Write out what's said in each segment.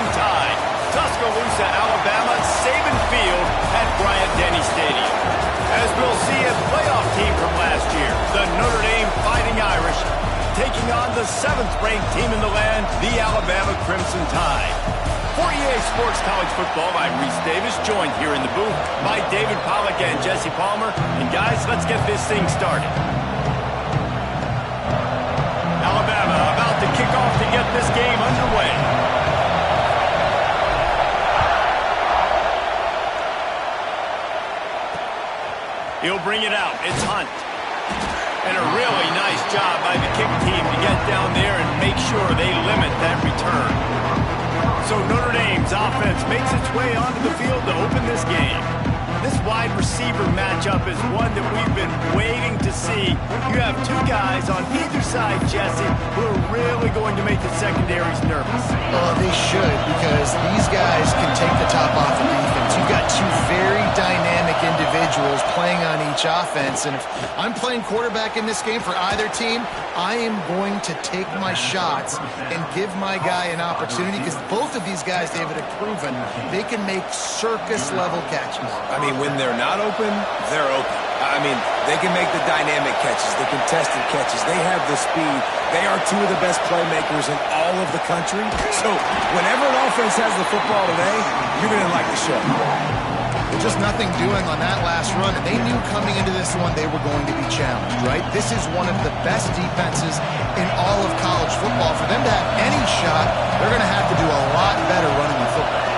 Crimson Tide. Tuscaloosa, Alabama, Saban Field at Bryant-Denny Stadium. As we'll see, a playoff team from last year, the Notre Dame Fighting Irish, taking on the 7th-ranked team in the land, the Alabama Crimson Tide. For EA Sports College Football, I'm Reese Davis, joined here in the booth by David Pollack and Jesse Palmer. And guys, let's get this thing started. Alabama about to kick off to get this game underway. He'll bring it out. It's Hunt. And a really nice job by the kick team to get down there and make sure they limit that return. So Notre Dame's offense makes its way onto the field to open this game. This wide receiver matchup is one that we've been waiting to see. You have two guys on either side, Jesse, who are really going to make the secondaries nervous. Well, they should, because these guys can take the top off the defense. You've got two very dynamic individuals playing on each offense, and if I'm playing quarterback in this game for either team, I am going to take my shots and give my guy an opportunity, because both of these guys, David, have proven they can make circus-level catches. I mean, when they're not open, they're open. I mean, they can make the dynamic catches, the contested catches. They have the speed. They are two of the best playmakers in all of the country. So whenever an offense has the football today, you're going to like the show. Just nothing doing on that last run, and they knew coming into this one they were going to be challenged, right? This is one of the best defenses in all of college football. For them to have any shot, they're going to have to do a lot better running the football.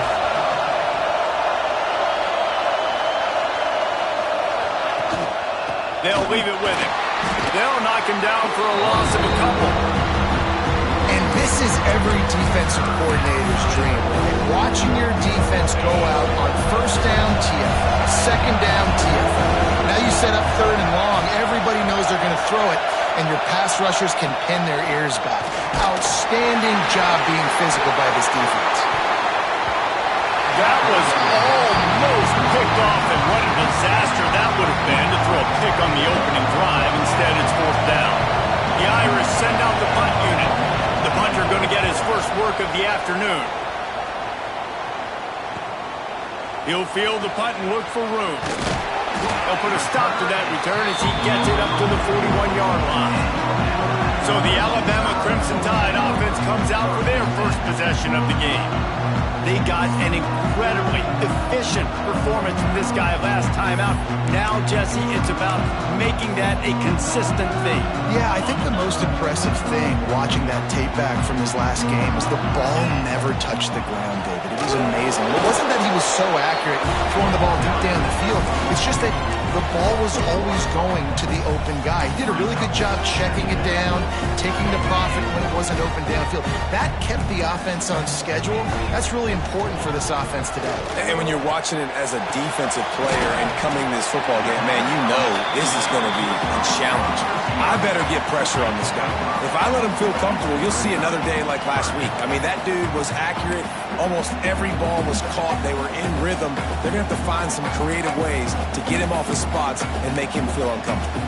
They'll leave it with him. They'll knock him down for a loss of a couple. And this is every defensive coordinator's dream, right? Watching your defense go out on first down, TFL, second down, TFL. Now you set up third and long. Everybody knows they're going to throw it, and your pass rushers can pin their ears back. Outstanding job being physical by this defense. That was almost picked off, and what a disaster that would have been to throw a pick on the opening drive. Instead, it's 4th down. The Irish send out the punt unit. The punter going to get his first work of the afternoon. He'll field the punt and look for room. They'll put a stop to that return as he gets it up to the 41-yard line. So the Alabama Crimson Tide offense comes out for their first possession of the game. They got an incredibly efficient performance from this guy last time out. Now, Jesse, it's about making that a consistent thing. Yeah, I think the most impressive thing watching that tape back from his last game is the ball never touched the ground, David. It was amazing. It wasn't that he was so accurate throwing the ball deep down the field. It's just that the ball was always going to the open guy. He did a really good job checking it down, taking the profit when it wasn't open downfield. That kept the offense on schedule. That's really important for this offense today. And when you're watching it as a defensive player and coming to this football game, man, you know this is going to be a challenge. I better get pressure on this guy. If I let him feel comfortable, you'll see another day like last week. I mean, that dude was accurate. Almost every ball was caught. They were in rhythm. They're going to have to find some creative ways to get him off his spots and make him feel uncomfortable.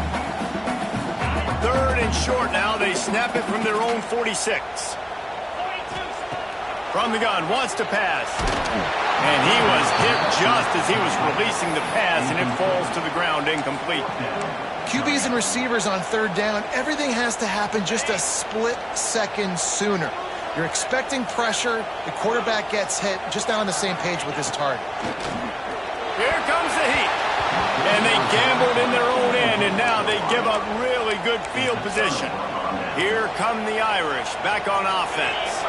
3rd and short now. They snap it from their own 46. From the gun, wants to pass. And he was hit just as he was releasing the pass, and it falls to the ground incomplete. QBs and receivers on 3rd down, everything has to happen just a split second sooner. You're expecting pressure, the quarterback gets hit, just not on the same page with his target. Here comes the heat. And they gambled in their own end, and now they give up really good field position. Here come the Irish back on offense.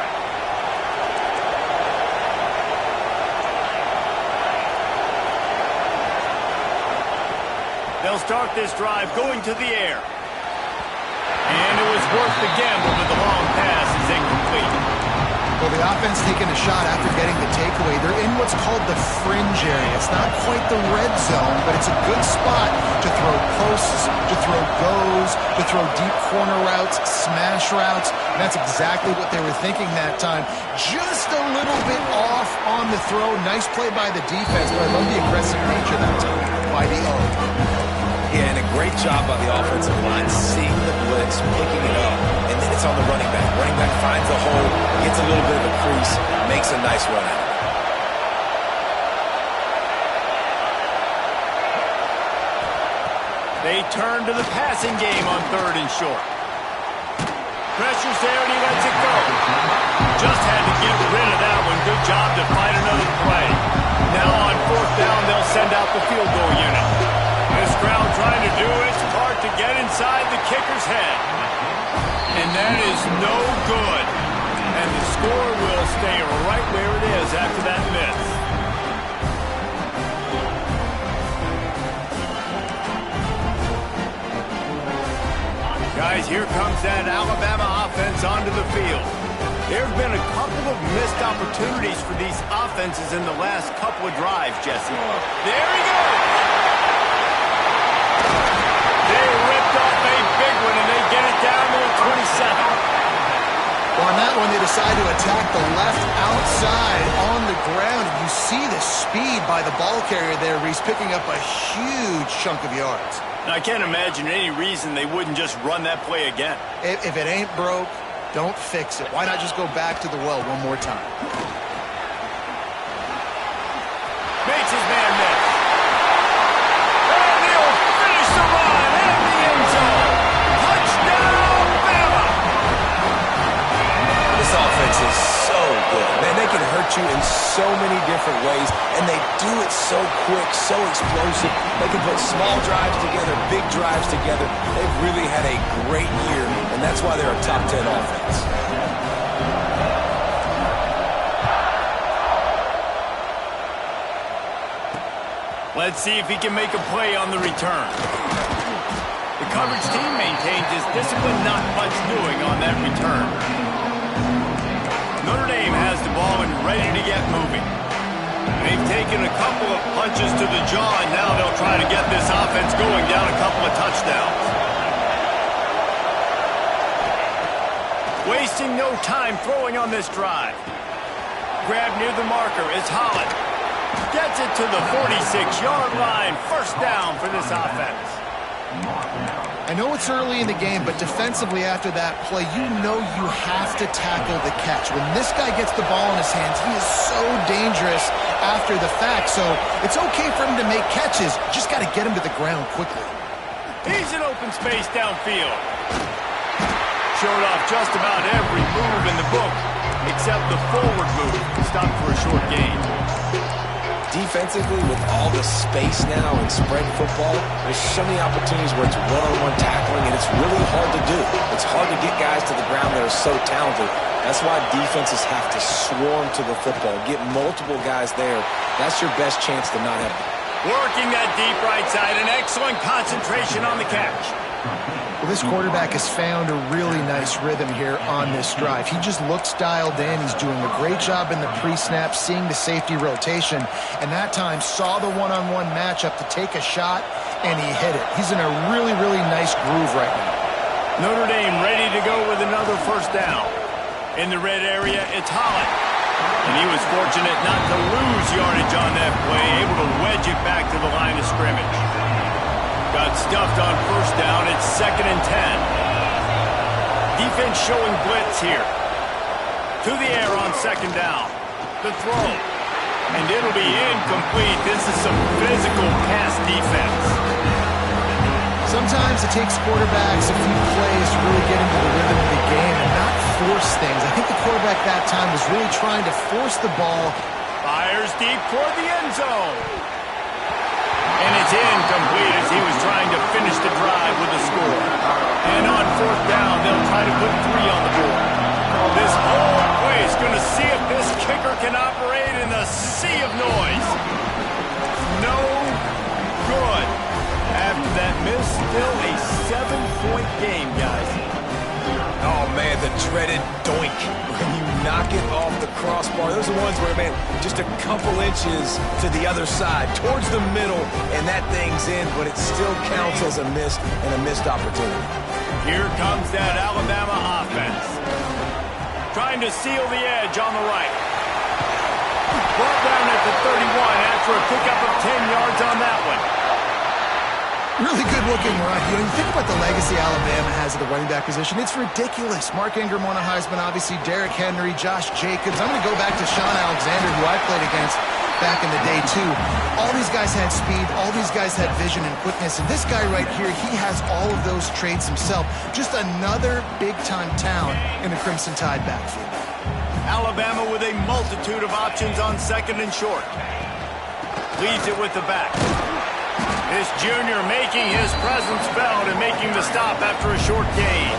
They'll start this drive going to the air. And it was worth the gamble, but the long pass is incomplete. Well, the offense taking a shot after getting the takeaway. They're in what's called the fringe area. It's not quite the red zone, but it's a good spot to throw posts, to throw goes, to throw deep corner routes, smash routes. And that's exactly what they were thinking that time. Just a little bit off on the throw. Nice play by the defense, but I love the aggressive nature that time by the O. Yeah, and a great job by the offensive line, seeing the blitz, picking it up, and then it's on the running back. Running back finds a hole, gets a little bit of a crease, makes a nice run out of it. They turn to the passing game on 3rd and short. Pressure's there, and he lets it go. Just had to get rid of that one. Good job to find another play. Now on 4th down, they'll send out the field goal unit. This crowd trying to do its part to get inside the kicker's head. And that is no good. And the score will stay right where it is after that miss. Guys, here comes that Alabama offense onto the field. There have been a couple of missed opportunities for these offenses in the last couple of drives, Jesse. There he goes! They ripped off a big one, and they get it down to the 27. Well, on that one, they decide to attack the left outside on the ground. And you see the speed by the ball carrier there, Reese, picking up a huge chunk of yards. I can't imagine any reason they wouldn't just run that play again. If it ain't broke, don't fix it. Why not just go back to the well one more time? Makes his man miss. And he'll finish the run in the end zone. Touchdown, Bama! This offense is so good. Man, they can hurt you in so many different ways, and they do it so quick, so explosive. They can put small drives together, big drives together. They've really had a great year, and that's why they're a top 10 offense. Let's see if he can make a play on the return. The coverage team maintains his discipline, not much doing on that return. Notre Dame has the ball and ready to get moving. They've taken a couple of punches to the jaw, and now they'll try to get this offense going down a couple of touchdowns. Wasting no time throwing on this drive. Grab near the marker is Holland. Gets it to the 46-yard line. 1st down for this offense. I know it's early in the game, but defensively after that play, you know you have to tackle the catch. When this guy gets the ball in his hands, he is so dangerous after the fact. So it's okay for him to make catches. Just got to get him to the ground quickly. He's in open space downfield. Showed off just about every move in the book, except the forward move. Stopped for a short gain. Defensively, with all the space now and spread football, there's so many opportunities where it's one-on-one tackling, and it's really hard to do. It's hard to get guys to the ground that are so talented. That's why defenses have to swarm to the football, get multiple guys there. That's your best chance to not have them. Working that deep right side, an excellent concentration on the catch. Well, this quarterback has found a really nice rhythm here on this drive. He just looks dialed in. He's doing a great job in the pre-snap, seeing the safety rotation, and that time saw the one-on-one matchup to take a shot, and he hit it. He's in a really, really nice groove right now. Notre Dame ready to go with another 1st down. In the red area, it's Holland. And he was fortunate not to lose yardage on that play, able to wedge it back to the line of scrimmage. Got stuffed on 1st down. It's 2nd and 10. Defense showing blitz here. To the air on 2nd down. The throw. And it'll be incomplete. This is some physical pass defense. Sometimes it takes quarterbacks a few plays to really get into the rhythm of the game and not force things. I think the quarterback that time was really trying to force the ball. Fires deep toward the end zone. And it's incomplete as he was trying to finish the drive with a score. And on 4th down, they'll try to put 3 on the board. This whole play is going to see if this kicker can operate in the sea of noise. No good. After that miss, still a 7-point game, guys. Oh, man, the dreaded doink. When you knock it off the crossbar, those are ones where, man, just a couple inches to the other side, towards the middle, and that thing's in, but it still counts as a miss and a missed opportunity. Here comes that Alabama offense. Trying to seal the edge on the right. Brought down at the 31 after a pickup of 10 yards on that one. Really good looking run. You think about the legacy Alabama has at the running back position. It's ridiculous. Mark Ingram won a Heisman, obviously Derrick Henry, Josh Jacobs. I'm going to go back to Sean Alexander, who I played against back in the day too. All these guys had speed. All these guys had vision and quickness. And this guy right here, he has all of those traits himself. Just another big-time talent in the Crimson Tide backfield. Alabama with a multitude of options on second and short. Leads it with the back. This junior making his presence felt and making the stop after a short gain.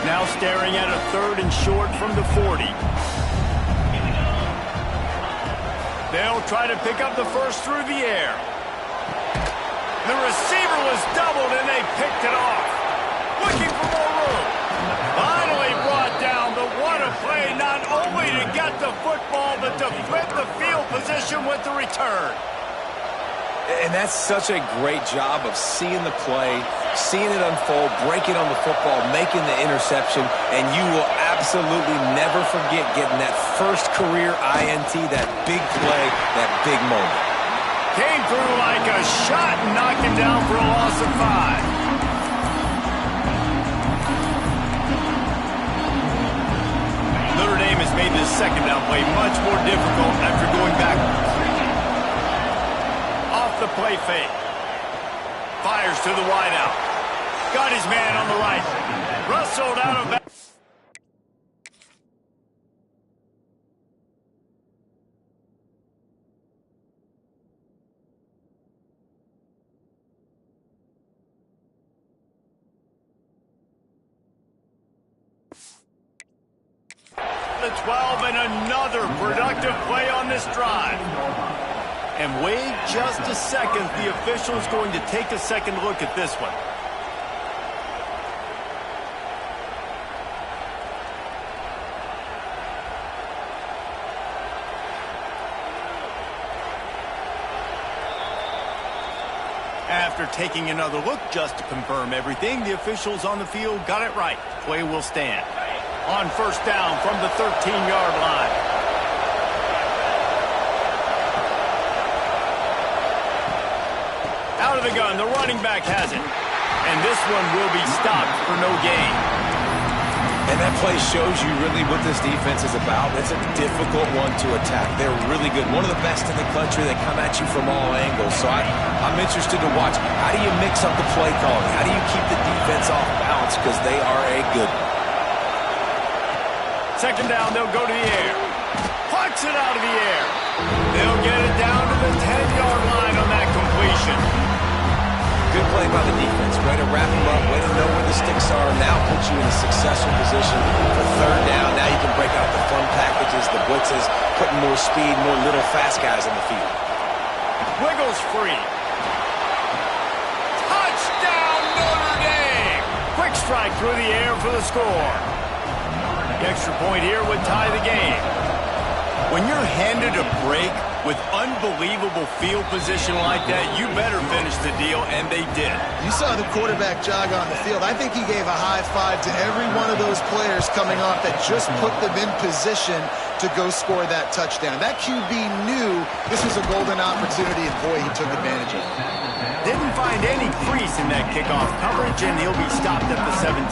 Now staring at a third and short from the 40. They'll try to pick up the first through the air. The receiver was doubled and they picked it off. Looking for more room. Finally brought down, but what a play, not only to get the football, but to flip the field position with the return. And that's such a great job of seeing the play, seeing it unfold, breaking on the football, making the interception, and you will absolutely never forget getting that first career INT, that big play, that big moment. Came through like a shot and knocked him down for a loss of 5. Notre Dame has made this second down play much more difficult after going backwards. Off the play fake. Fires to the wideout. Got his man on the right. Rustled out of bounds. The 12 and another productive play on this drive. And wait just a second, the official's going to take a second look at this one. After taking another look just to confirm everything, the officials on the field got it right. Play will stand. On first down from the 13-yard line. Out of the gun, the running back has it. And this one will be stopped for no gain. And that play shows you really what this defense is about. It's a difficult one to attack. They're really good. One of the best in the country. They come at you from all angles. So I'm interested to watch. How do you mix up the play calling? How do you keep the defense off balance? Because they are a good one. Second down, they'll go to the air. Plucks it out of the air. They'll get it down to the 10-yard line on that completion. Good play by the defense. Way to wrap them up. Way to know where the sticks are. Now puts you in a successful position for third down. Now you can break out the fun packages, the blitzes, putting more speed, more little fast guys in the field. Wiggles free. Touchdown, Notre Dame! Quick strike through the air for the score. The extra point here would tie the game. When you're handed a break with unbelievable field position like that, you better finish the deal, and they did. You saw the quarterback jog on the field. I think he gave a high five to every one of those players coming off that just put them in position to go score that touchdown. That QB knew this was a golden opportunity, and boy, he took advantage of it. Didn't find any crease in that kickoff coverage, and he'll be stopped at the 17.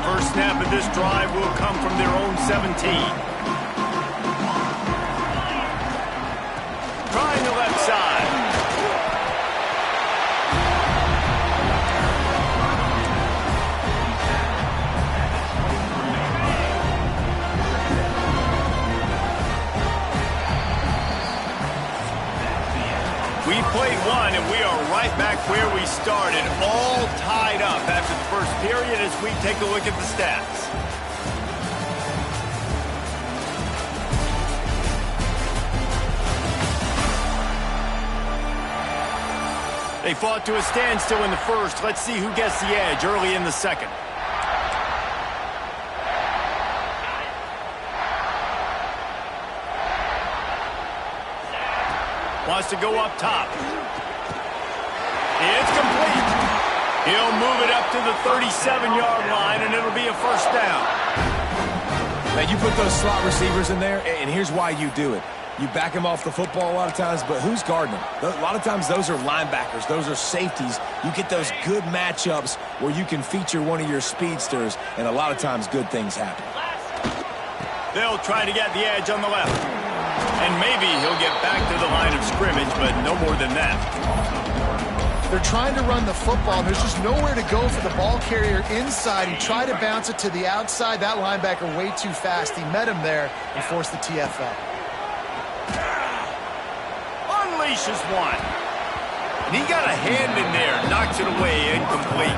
First snap of this drive will come from their own 17. Trying the left side. We played one, and we are right back where we started, all tied up after the first period as we take a look at the stats. They fought to a standstill in the first. Let's see who gets the edge early in the second. Wants to go up top. It's complete. He'll move it up to the 37-yard line, and it'll be a first down. Now, you put those slot receivers in there, and here's why you do it. You back them off the football a lot of times, but who's guarding them? A lot of times those are linebackers. Those are safeties. You get those good matchups where you can feature one of your speedsters, and a lot of times good things happen. They'll try to get the edge on the left. And maybe he'll get back to the line of scrimmage, but no more than that. They're trying to run the football. There's just nowhere to go for the ball carrier inside. He tried to bounce it to the outside. That linebacker way too fast. He met him there and forced the TFL. Unleashes one. And he got a hand in there, knocks it away, incomplete.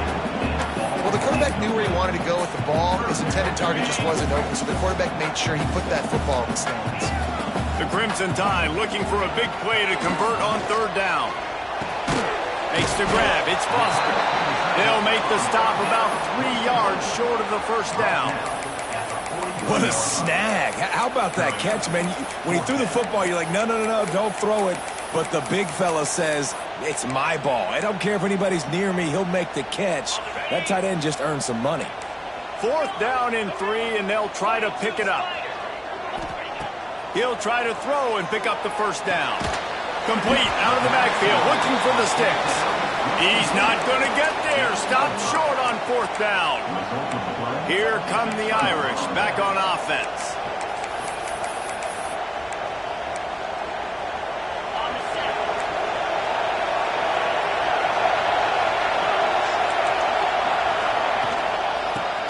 Well, the quarterback knew where he wanted to go with the ball. His intended target just wasn't open, so the quarterback made sure he put that football in the stands. The Crimson Tide looking for a big play to convert on third down. Makes the grab. It's Foster. They'll make the stop about 3 yards short of the first down. What a snag. How about that catch, man? When he threw the football, you're like, no, don't throw it. But the big fella says, it's my ball. I don't care if anybody's near me. He'll make the catch. That tight end just earned some money. 4th down and 3, and they'll try to pick it up. He'll try to throw and pick up the first down. Complete out of the backfield, looking for the sticks. He's not going to get there. Stopped short on 4th down. Here come the Irish back on offense.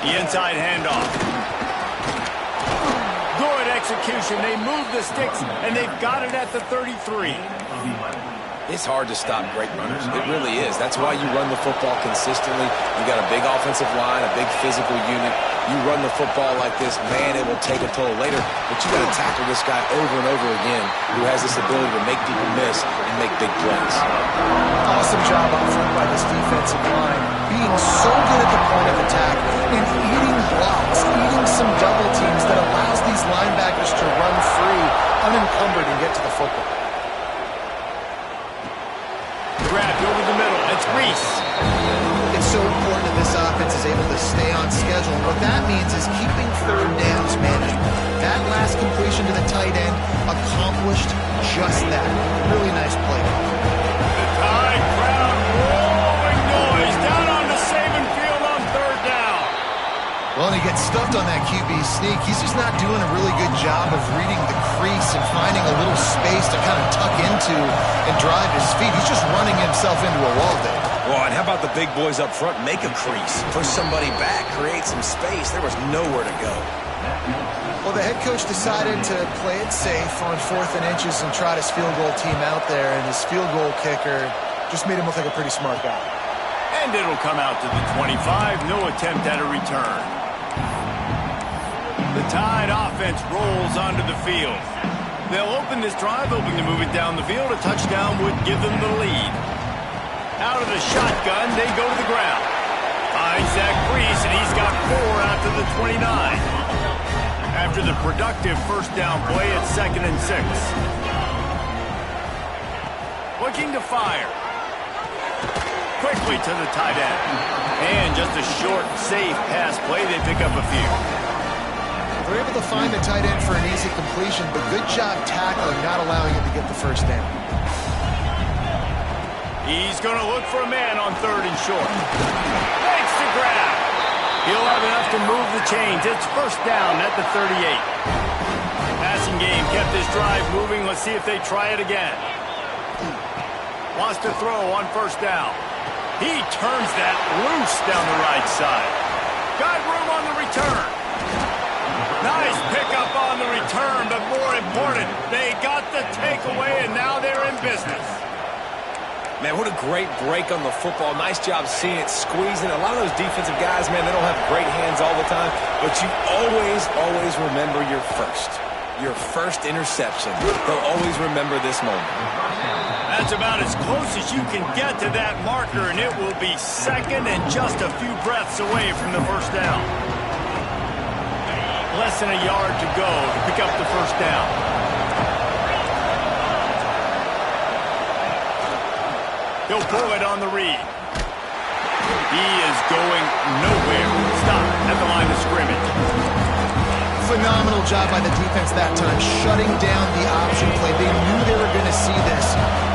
The inside handoff. Good execution. They move the sticks, and they've got it at the 33. It's hard to stop great runners. It really is. That's why you run the football consistently. You got a big offensive line, a big physical unit. You run the football like this, man, it will take a toll later. But you got to tackle this guy over and over again who has this ability to make people miss and make big plays. Awesome job out front by this defensive line. Being so good at the point of attack and eating blocks, eating some double teams that allows these linebackers to run free, unencumbered, and get to the football. Grabbed over the middle. It's Reese. It's so important that this offense is able to stay on schedule. And what that means is keeping third downs manageable. That last completion to the tight end accomplished just that. Really nice play. The Tide crowd rolling noise down on the Saban field on third down. Well, and he gets stuffed on that QB sneak. He's just not doing a really good job of reading the crease and finding a little space to kind of tuck into and drive his feet. He's just running himself into a wall there. Well, and how about the big boys up front? Make a crease. Push somebody back. Create some space. There was nowhere to go. Well, the head coach decided to play it safe on 4th and inches and trot his field goal team out there, and his field goal kicker just made him look like a pretty smart guy. And it'll come out to the 25. No attempt at a return. The Tide offense rolls onto the field. They'll open this drive, hoping to move it down the field. A touchdown would give them the lead. Out of the shotgun, they go to the ground. Finds that crease, and he's got 4 out to the 29. After the productive first down play, it's 2nd and 6. Looking to fire. Quickly to the tight end. And just a short, safe pass play. They pick up a few. They're able to find the tight end for an easy completion, but good job tackling, not allowing him to get the first down. He's going to look for a man on 3rd and short. Makes the grab. He'll have enough to move the chains. It's first down at the 38. Passing game kept this drive moving. Let's see if they try it again. Wants to throw on first down. He turns that loose down the right side. Got room on the return. Nice pickup on the return, but more important, they got the takeaway, and now they're in business. Man, what a great break on the football. Nice job seeing it, squeezing. A lot of those defensive guys, man, they don't have great hands all the time, but you always remember your first interception. They'll always remember this moment. That's about as close as you can get to that marker, and it will be 2nd and just a few breaths away from the first down. Less than a yard to go to pick up the first down. He'll pull it on the read. He is going nowhere. Stop at the line of scrimmage. Phenomenal phenomenal job by the defense that time, shutting down the option play. They knew they were going to see this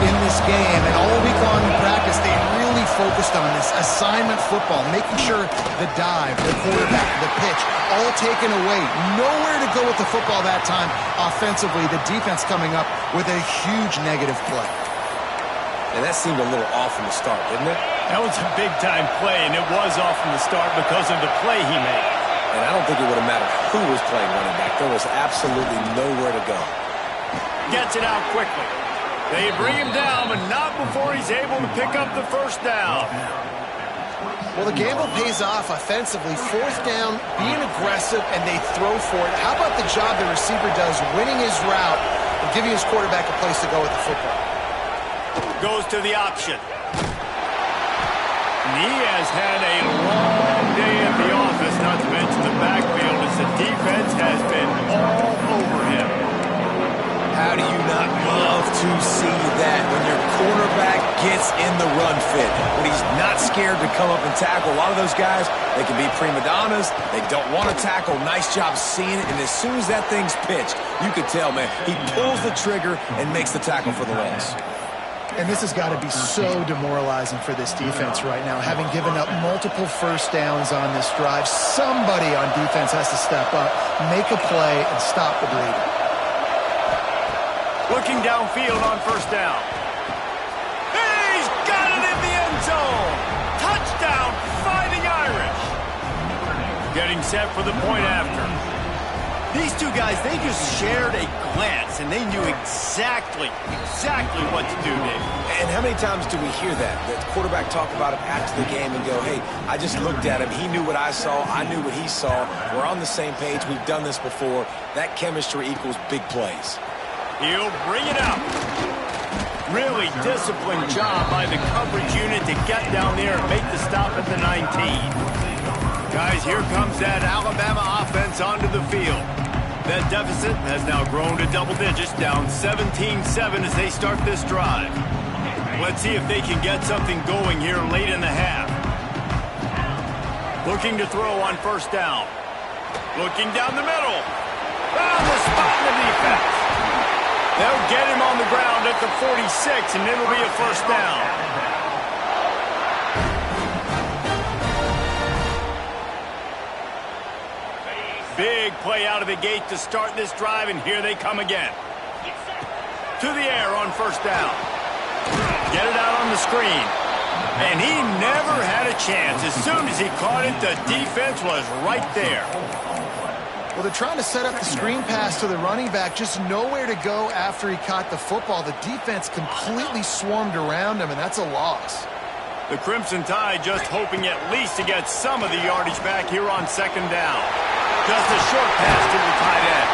in this game, and all week long in practice, they really focused on this assignment football, making sure the dive, the quarterback, the pitch, all taken away. Nowhere to go with the football that time offensively. The defense coming up with a huge negative play. And that seemed a little off from the start, didn't it? That was a big-time play, and it was off from the start because of the play he made. And I don't think it would have mattered who was playing running back. There was absolutely nowhere to go. Gets it out quickly. They bring him down, but not before he's able to pick up the first down. Well, the gamble pays off offensively. Fourth down, being aggressive, and they throw for it. How about the job the receiver does winning his route and giving his quarterback a place to go with the football? Goes to the option. And he has had a long day at the office, not to mention the backfield, as the defense has been all over him. How do you not love to see that when your quarterback gets in the run fit? When he's not scared to come up and tackle. A lot of those guys, they can be prima donnas. They don't want to tackle. Nice job seeing it. And as soon as that thing's pitched, you can tell, man, he pulls the trigger and makes the tackle for the loss. And this has got to be so demoralizing for this defense right now, having given up multiple first downs on this drive. Somebody on defense has to step up, make a play, and stop the bleeding. Looking downfield on first down. He's got it in the end zone. Touchdown, Fighting Irish. Getting set for the point after. These two guys, they just shared a glance, and they knew exactly what to do, Dave. And how many times do we hear that? The quarterback talk about it after the game and go, hey, I just looked at him. He knew what I saw. I knew what he saw. We're on the same page. We've done this before. That chemistry equals big plays. He'll bring it out. Really disciplined job by the coverage unit to get down there and make the stop at the 19. Guys, here comes that Alabama offense onto the field. That deficit has now grown to double digits, down 17-7 as they start this drive. Let's see if they can get something going here late in the half. Looking to throw on first down. Looking down the middle. Found the spot in the defense. They'll get him on the ground at the 46, and it'll be a first down. Big play out of the gate to start this drive, and here they come again. To the air on first down. Get it out on the screen. And he never had a chance. As soon as he caught it, the defense was right there. Well, they're trying to set up the screen pass to the running back, just nowhere to go after he caught the football. The defense completely swarmed around him, and that's a loss. The Crimson Tide just hoping at least to get some of the yardage back here on second down. Just a short pass to the tight end.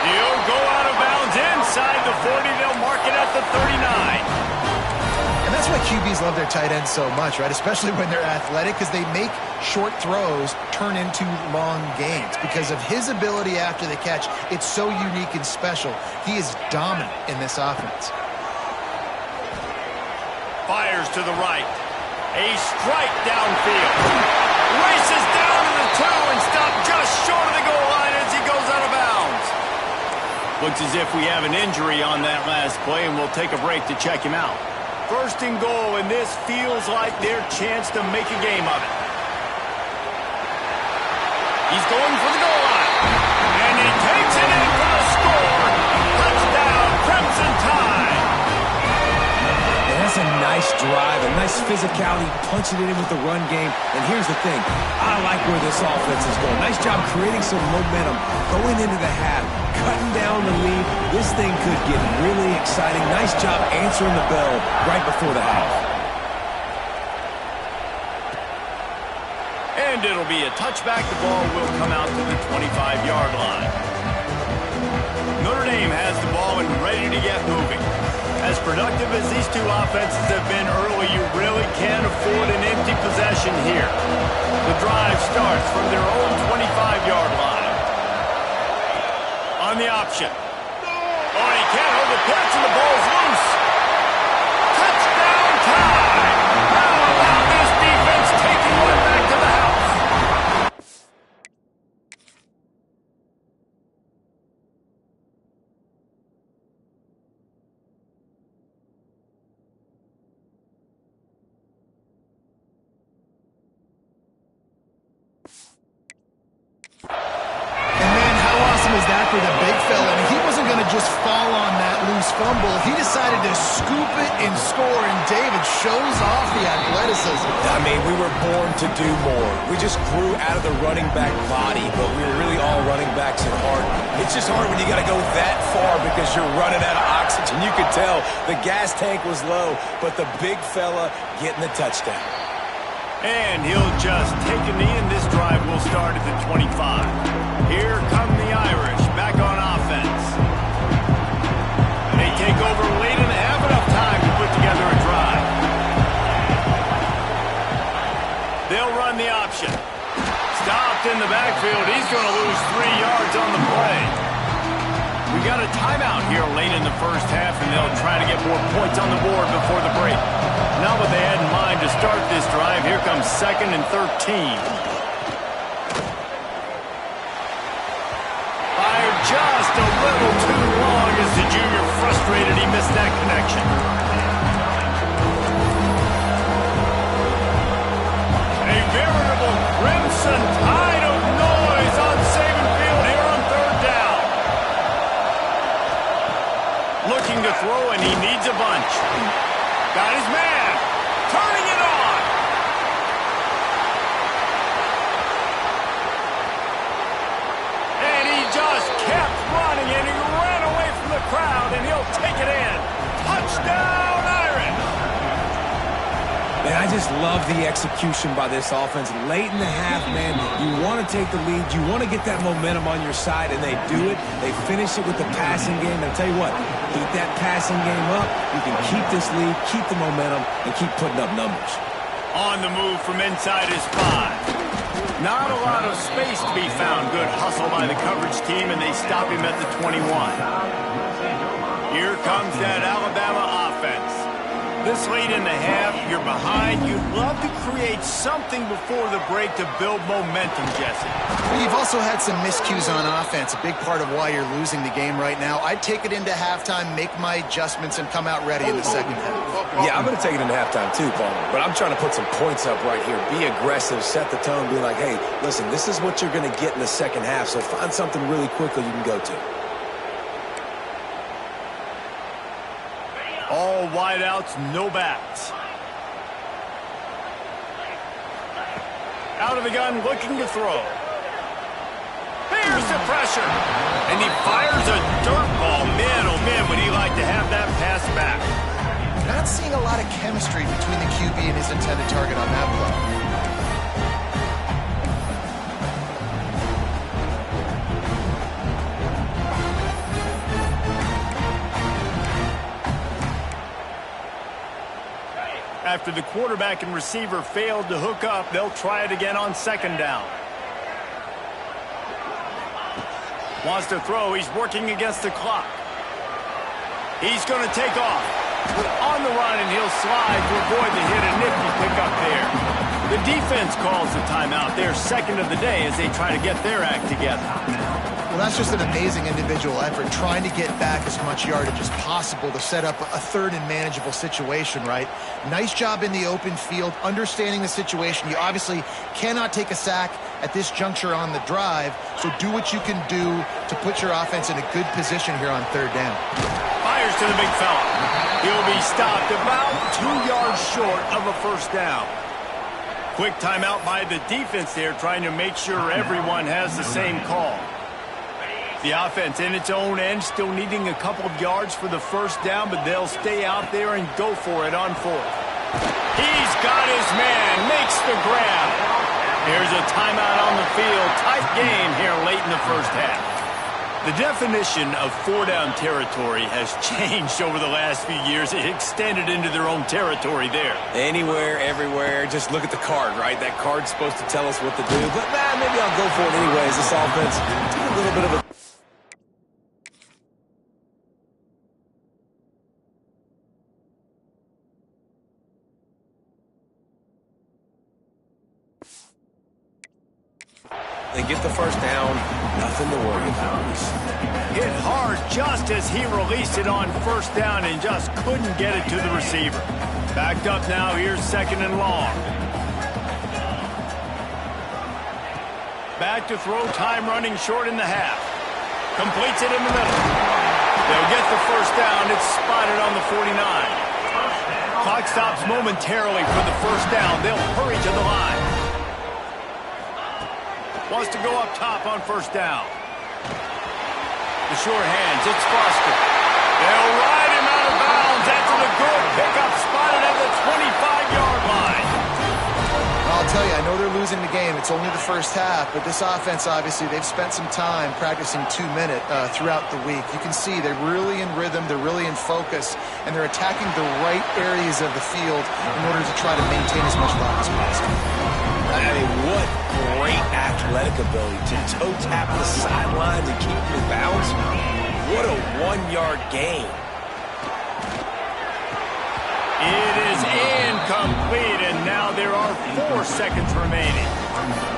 He'll go out of bounds inside the 40. They'll mark it at the 39. And that's why QBs love their tight ends so much, right? Especially when they're athletic, because they make short throws turn into long gains. Because of his ability after the catch, it's so unique and special. He is dominant in this offense. Fires to the right. A strike downfield. Races down to the 2 and stopped just short of the goal line as he goes out of bounds. Looks as if we have an injury on that last play, and we'll take a break to check him out. First and goal, and this feels like their chance to make a game of it. He's going for the goal line. And he takes it in for the score. Touchdown, Crimson Tide. And that's a nice drive, a nice physicality, punching it in with the run game. And here's the thing. I like where this offense is going. Nice job creating some momentum, going into the half, cutting down the lead. This thing could get really exciting. Nice job answering the bell right before the half. And it'll be a touchback. The ball will come out to the 25-yard line. Notre Dame has the ball and ready to get moving. As productive as these two offenses have been early, you really can't afford an empty possession here. The drive starts from their own 25-yard line. On the option. Oh, he can't hold the pitch, and the ball's loose. Touchdown Tide! How about this defense taking one back to the house? And man, how awesome is that for the big fella? And he wasn't going to just fall on that loose fumble. He decided to scoop it and score, and David shows off the athleticism. I mean, we were born to do more. We just grew out of the running back body, but we were really all running backs at heart. It's just hard when you got to go that far because you're running out of oxygen. You could tell the gas tank was low, but the big fella getting the touchdown. And he'll just take a knee, and this drive will start at the 25. Here come the Irish back on offense. They take over late and have enough time to put together a drive. They'll run the option. Stopped in the backfield. He's going to lose 3 yards on the play. We got a timeout here late in the first half, and they'll try to get more points on the board before the break. Not what they had in mind to start this drive. Here comes 2nd and 13. Fired just a little too long as the junior frustrated. He missed that connection. A veritable crimson tide of noise on Saban Field here on 3rd down. Looking to throw, and he needs a bunch. Got his man. Turning it on. And he just kept running, and he ran away from the crowd, and he'll take it in. Touchdown, Irish. Man, I just love the execution by this offense. Late in the half, man, you want to take the lead. You want to get that momentum on your side, and they do it. They finish it with the passing game. And I'll tell you what, keep that passing game up. You can keep this lead, keep the momentum, and keep putting up numbers. On the move from inside his 5. Not a lot of space to be found. Good hustle by the coverage team, and they stop him at the 21. Here comes that Alabama offense. This late in the half, you're behind. You'd love to create something before the break to build momentum, Jesse. You've also had some miscues on offense, a big part of why you're losing the game right now. I'd take it into halftime, make my adjustments, and come out ready in the second half. Yeah, I'm going to take it into halftime too, Paul. But I'm trying to put some points up right here. Be aggressive, set the tone, be like, hey, listen, this is what you're going to get in the second half, so find something really quickly you can go to. All wideouts, no backs. Out of the gun, looking to throw. There's the pressure. And he fires a dirt ball. Man, oh man, would he like to have that pass back. Not seeing a lot of chemistry between the QB and his intended target on that play. After the quarterback and receiver failed to hook up, they'll try it again on 2nd down. Wants to throw. He's working against the clock. He's going to take off. On the run, and he'll slide to avoid the hit. A nifty pickup there. The defense calls the timeout. They're 2nd of the day as they try to get their act together. Well, that's just an amazing individual effort, trying to get back as much yardage as possible to set up a 3rd and manageable situation, right? Nice job in the open field, understanding the situation. You obviously cannot take a sack at this juncture on the drive, so do what you can do to put your offense in a good position here on 3rd down. Fires to the big fella. He'll be stopped about 2 yards short of a 1st down. Quick timeout by the defense there, trying to make sure everyone has the same call. The offense in its own end, still needing a couple of yards for the 1st down, but they'll stay out there and go for it on 4th. He's got his man, makes the grab. Here's a timeout on the field. Tight game here late in the first half. The definition of 4-down territory has changed over the last few years. It extended into their own territory there. Anywhere, everywhere, just look at the card, right? That card's supposed to tell us what to do, but maybe I'll go for it anyways. This offense took a little bit of a... They get the 1st down, nothing to worry about. Hit hard just as he released it on 1st down and just couldn't get it to the receiver. Backed up now, here's 2nd and long. Back to throw, time running short in the half. Completes it in the middle. They'll get the first down. It's spotted on the 49. Clock stops momentarily for the first down. They'll hurry to the line. Wants to go up top on first down. The sure hands, it's Foster. They'll ride him out of bounds. That's a good pickup, spotted at the 25-yard line. I'll tell you, I know they're losing the game. It's only the first half, but this offense, obviously, they've spent some time practicing 2-minute throughout the week. You can see they're really in rhythm, they're really in focus, and they're attacking the right areas of the field in order to try to maintain as much clock as possible. I mean, what great athletic ability to toe tap the sidelines and keep him in bounds. What a one-yard gain. It is incomplete, and now there are 4 seconds remaining.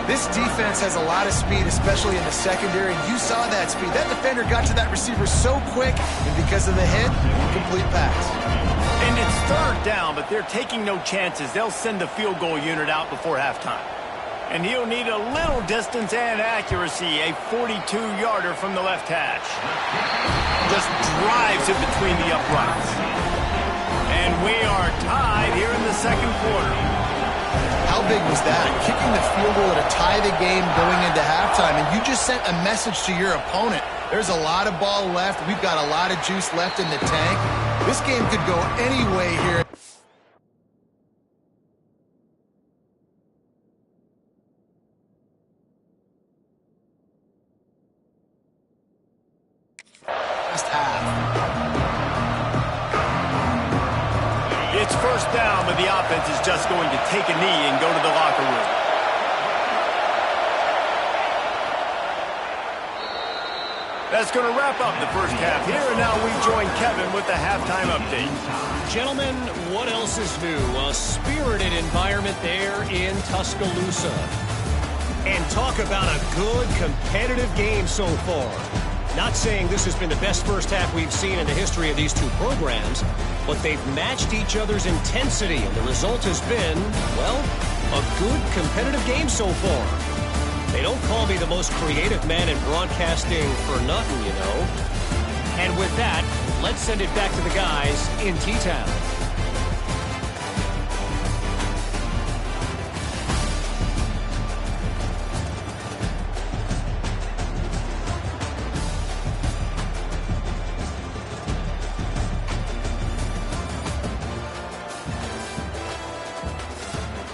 This defense has a lot of speed, especially in the secondary, and you saw that speed. That defender got to that receiver so quick, and because of the hit, incomplete pass. And it's third down, but they're taking no chances. They'll send the field goal unit out before halftime. And he'll need a little distance and accuracy, a 42-yarder from the left hash. Just drives it between the uprights. And we are tied here in the second quarter. How big was that? Kicking the field goal to tie the game going into halftime, and you just sent a message to your opponent. There's a lot of ball left. We've got a lot of juice left in the tank. This game could go any way here. Last half. It's first down, but the offense is just going to take a knee and go to the locker room. That's going to wrap up the first half here, and now we join Kevin with the halftime update. Gentlemen, what else is new? A spirited environment there in Tuscaloosa. And talk about a good, competitive game so far. Not saying this has been the best first half we've seen in the history of these two programs, but they've matched each other's intensity, and the result has been, well, a good, competitive game so far. They don't call me the most creative man in broadcasting for nothing, you know. And with that, let's send it back to the guys in T-Town.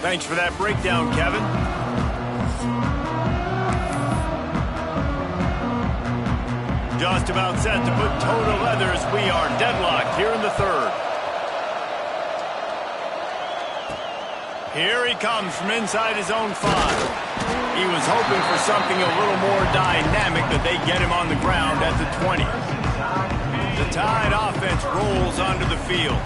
Thanks for that breakdown, Kevin. Just about set to put toe to leather as we are deadlocked here in the third. Here he comes from inside his own 5. He was hoping for something a little more dynamic, but they get him on the ground at the 20. The Tide offense rolls onto the field.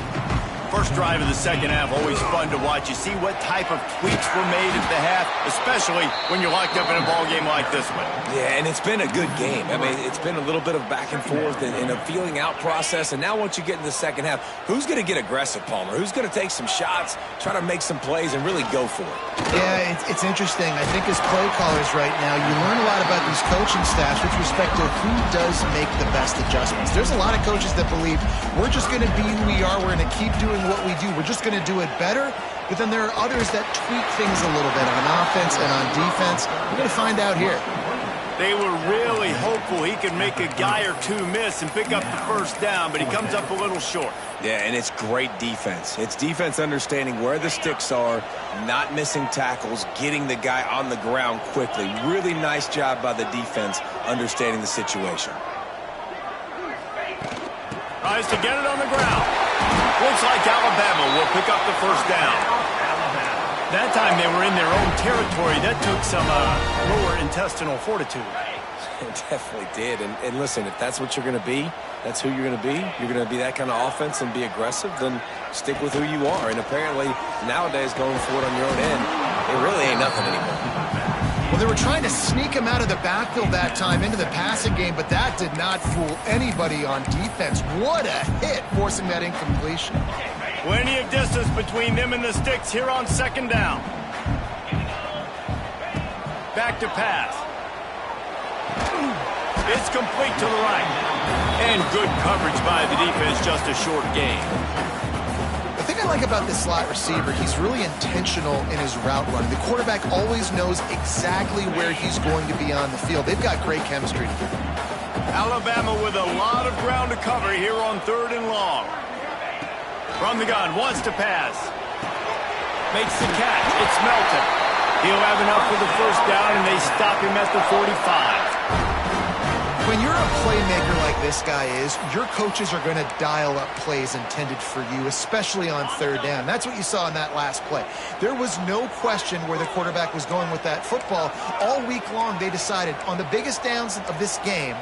First drive of the second half, always fun to watch. You see what type of tweaks were made at the half, especially when you're locked up in a ball game like this one. Yeah, and it's been a good game. I mean, it's been a little bit of back and forth and a feeling out process. And now once you get in the second half, who's going to get aggressive, Palmer? Who's going to take some shots, try to make some plays, and really go for it? Yeah, it's interesting. I think as play callers right now, you learn a lot about these coaching staffs with respect to who does make the best adjustments. There's a lot of coaches that believe we're just going to be who we are. We're going to keep doing what we do. We're just going to do it better. But then there are others that tweak things a little bit on offense and on defense. We're going to find out here. They were really hopeful he could make a guy or two miss and pick up the first down, but he comes up a little short. Yeah, and it's great defense. It's defense understanding where the sticks are, not missing tackles, getting the guy on the ground quickly. Really nice job by the defense understanding the situation. Tries to get it on the ground. Looks like Alabama will pick up the first down. That time they were in their own territory. That took some lower intestinal fortitude. It definitely did. And listen, if that's what you're going to be, that's who you're going to be. You're going to be that kind of offense and be aggressive, then stick with who you are. And apparently, nowadays, going for it on your own end, it really ain't nothing anymore. Well, they were trying to sneak him out of the backfield that time into the passing game, but that did not fool anybody on defense. What a hit, forcing that incompletion. Plenty of distance between them and the sticks here on second down. Back to pass. It's complete to the right. And good coverage by the defense, just a short gain. The thing I like about this slot receiver, he's really intentional in his route running. The quarterback always knows exactly where he's going to be on the field. They've got great chemistry together. Alabama with a lot of ground to cover here on 3rd and long. From the gun, wants to pass. Makes the catch. It's Melton. He'll have enough for the first down, and they stop him at the 45. When you're a playmaker like this guy is, your coaches are going to dial up plays intended for you, especially on 3rd down. That's what you saw in that last play. There was no question where the quarterback was going with that football. All week long, they decided on the biggest downs of this game,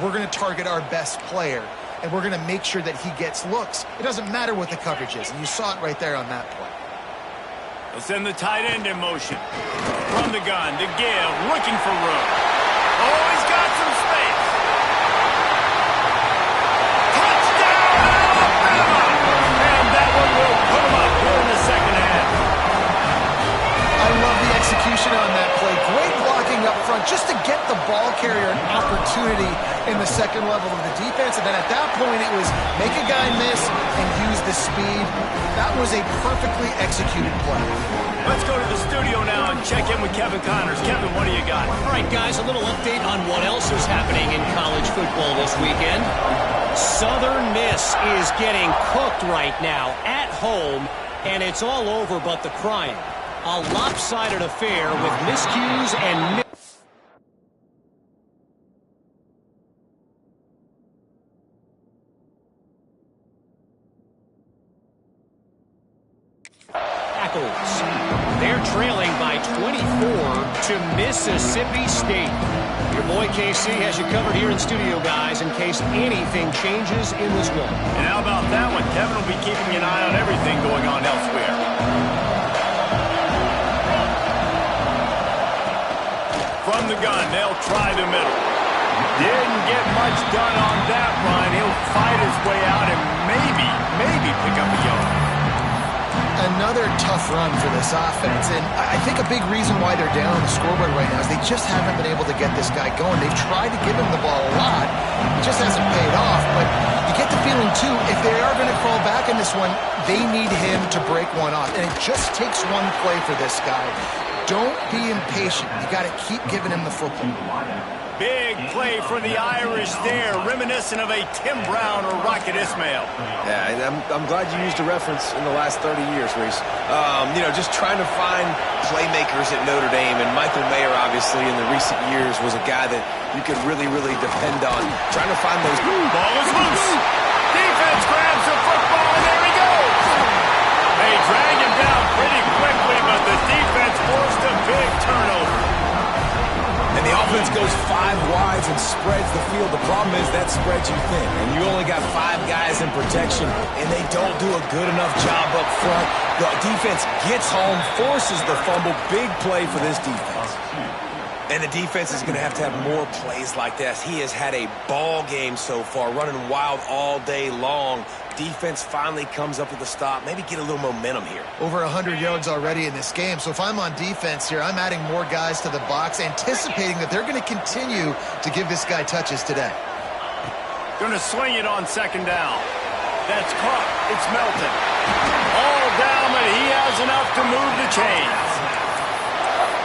we're going to target our best player, and we're going to make sure that he gets looks. It doesn't matter what the coverage is, and you saw it right there on that play. They'll send the tight end in motion. From the gun, to give, looking for room. Oh, he's got some space. Touchdown, Alabama! And that one will put him up here in the second half. I love the execution on that play. Great blocking up front just to get the ball carrier an opportunity in the second level of the defense. And then at that point, it was make a guy miss and use the speed. That was a perfectly executed play. Let's go to the studio now and check in with Kevin Connors. Kevin, what do you got? All right, guys, a little update on what else is happening in college football this weekend. Southern Miss is getting cooked right now at home, and it's all over but the crying. A lopsided affair with miscues and tackles. They're trailing by 24 to Mississippi State. Your boy KC has you covered here in studio, guys, in case anything changes in this one. And how about that one? Kevin will be keeping an eye on everything going on elsewhere. From the gun, they'll try the middle. Didn't get much done on that run. He'll fight his way out and maybe pick up a yard. Another tough run for this offense, and I think a big reason why they're down on the scoreboard right now is they just haven't been able to get this guy going. They've tried to give him the ball a lot. It just hasn't paid off, but you get the feeling, too, if they are going to crawl back in this one, they need him to break one off, and it just takes one play for this guy. Don't be impatient. You got to keep giving him the football. Big play for the Irish there, reminiscent of a Tim Brown or Rocket Ismail. Yeah, and I'm glad you used a reference in the last 30 years, Reese. You know, just trying to find playmakers at Notre Dame, and Michael Mayer, obviously, in the recent years was a guy that you could really depend on. Trying to find those... Ball is loose. Defense grabs the football, and there he goes. They drag him down pretty quickly, but the defense forced a big turnover. And the offense goes 5 wides and spreads the field. The problem is that spreads you thin, and you only got 5 guys in protection, and they don't do a good enough job up front. The defense gets home, forces the fumble. Big play for this defense. And the defense is going to have more plays like this. He has had a ball game so far, running wild all day long. Defense finally comes up with a stop. Maybe get a little momentum here. Over 100 yards already in this game. So if I'm on defense here, I'm adding more guys to the box, anticipating that they're going to continue to give this guy touches today. Going to swing it on 2nd down. That's caught. It's Melton. All down, but he has enough to move the chains.